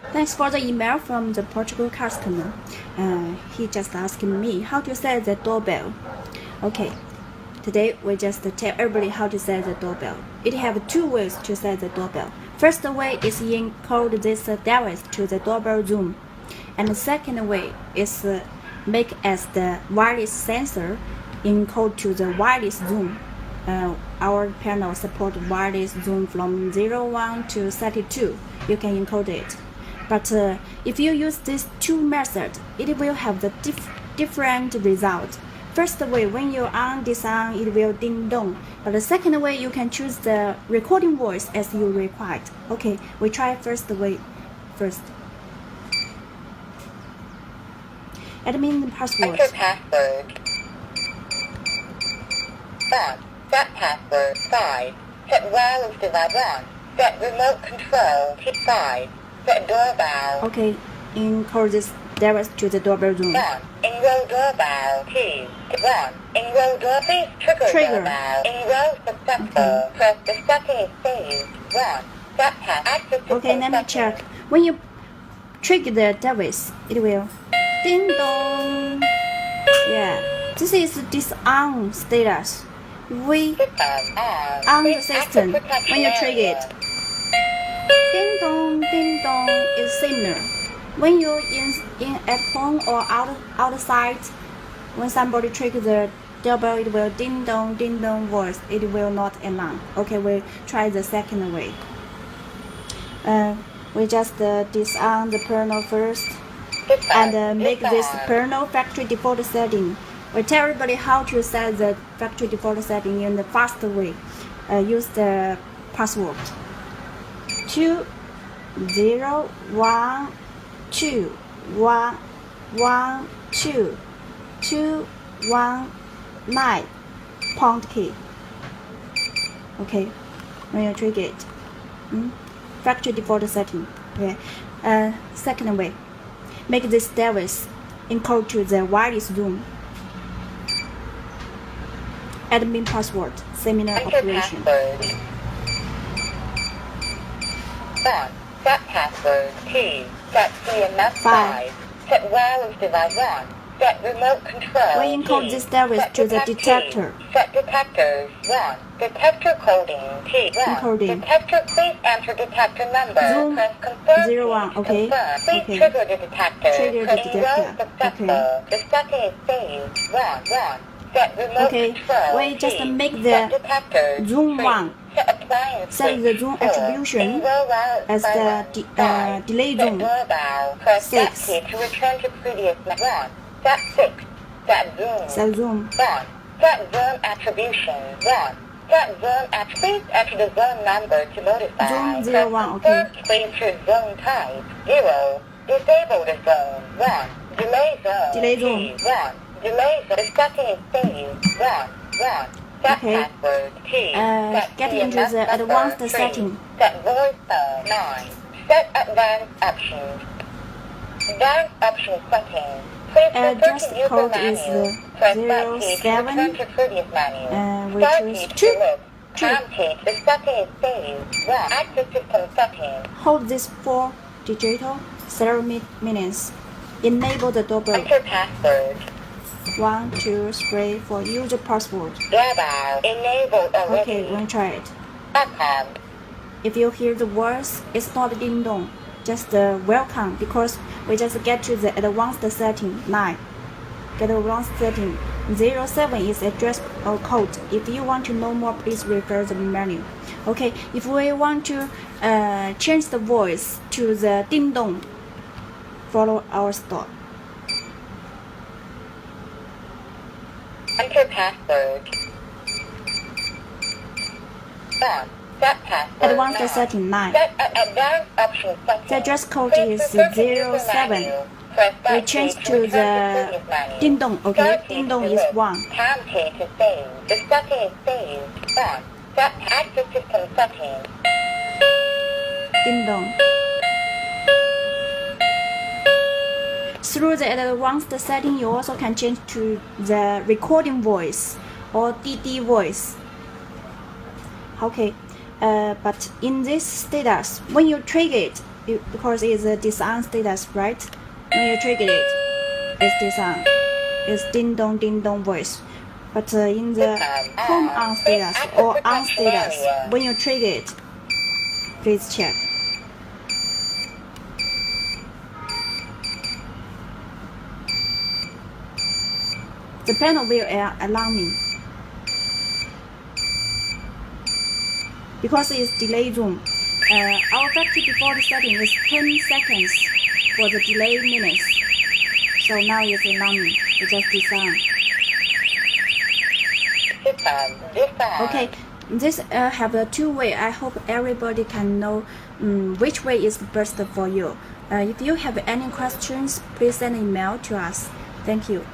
Thanks for the email from the Portugal customer. He just asking me how to set the doorbell. Okay, today we just tell everybody how to set the doorbell. It have two ways to set the doorbell. First way is encode this device to the doorbell zoom, and the second way is make as the wireless sensor encode to the wireless zoom. Our panel support wireless zoom from 01 to 32. You can encode it. But if you use these two methods, it will have the different result. First way, when you on this on, it will ding dong. But the second way, you can choose the recording voice as you required. Okay, we try first way first. Admin password. Enter password. 1. Set password. 5. Set wireless device 1. Set remote control. 5. Set doorbell. Okay, encode this device to the doorbell zoom. 1. Enroll doorbell. 2. 1. Enroll doorbell. Please trigger doorbell. Enroll successful. Press the settings saved. 1. Set pass. Access to Okay, let me check. When you trigger the device, it will ding dong. Yeah, this is this on status. We on the system when you trigger it. Ding dong is similar. When you're in at home or outside, when somebody triggers the doorbell, it will ding dong voice. It will not alarm. Okay, we try the second way. We just disarm the panel first and make this panel factory default setting. We tell everybody how to set the factory default setting in the fast way. Use the password 2 0 1 2 1 1 2 2 1 9 pound key. Okay, when you trigger it, factory default setting. Okay, second way, make this device encode to the wireless zoom. Admin password, similar operation. Password. 1. Set password. 2. Set CMS 5. Set wireless device 1. Set remote control. We encode this device to the detector. Set detectors 1. Detector coding 2. 1. Encoding. Detector, please enter detector number. Zoom Press confirm. 01. Okay. Confirm. Please Okay. trigger the detector. Trigger the detector. Successful. Okay. The setting is saved. 1. Set remote Okay. control. We just 2. make Set the detectors. zoom 3. 1. Set appliance. Set the zoom 4. attribution Enroll wireless as the device. 5. delay Set zoom. doorbell. Press 6. F key to return to previous 1. Set 6. Set zoom. Set zoom. 1. Set zone attribution. 1. Set zone please enter the zone number to modify. Zoom Press 01, okay. confirm. Please enter zone type. 0. Disable the zone. 1. Delay zone. Delay zone. 1. Delay zone. The setting is saved. 1. Set Okay. password. 2. Set Get into CMS the number. advanced 3. setting. Set voice 9. Set advanced options. Advanced option setting. Please refer Just to user code is menu. Press back key to 07. return to previous menu. We Start choose key to 2. look. Time key. The setting is saved. 1. Active system setting. Hold this 4 digital 0 minutes. Enable the doorbell. Enter password. 1 2 3 4. Use the password. Doorbell enabled already. Okay, we'll try it. Welcome. If you hear the words, it's not ding dong, just welcome, because we just get to the advanced setting 9. Get advanced setting 07 is address code. If you want to know more, please refer the menu. Okay, if we want to change the voice to the ding dong, follow our step. Enter password. 1. Set password. Advanced 9. setting 9. Set advanced option setting. The address code Please is refer to user 07. menu. Press We back key change to to return the previous menu. ding dong. Okay, Start key ding to dong is list. 1. Time key to save. The setting is saved. 1. Set active system setting. Ding dong. Through the advanced setting, you also can change to the recording voice or DD voice. Okay, but in this status, when you trigger it, because it's a disarm status, right? When you trigger it, it's disarm. It's ding dong voice. But in the home on status or on status, when you trigger it, please check. The panel will alarm me. Because it's delay zone, our factory default setting is 10 seconds for the delay minutes. So now it's alarming. It just disarm. Okay, this have a two-way. I hope everybody can know which way is the best for you. If you have any questions, please send an email to us. Thank you.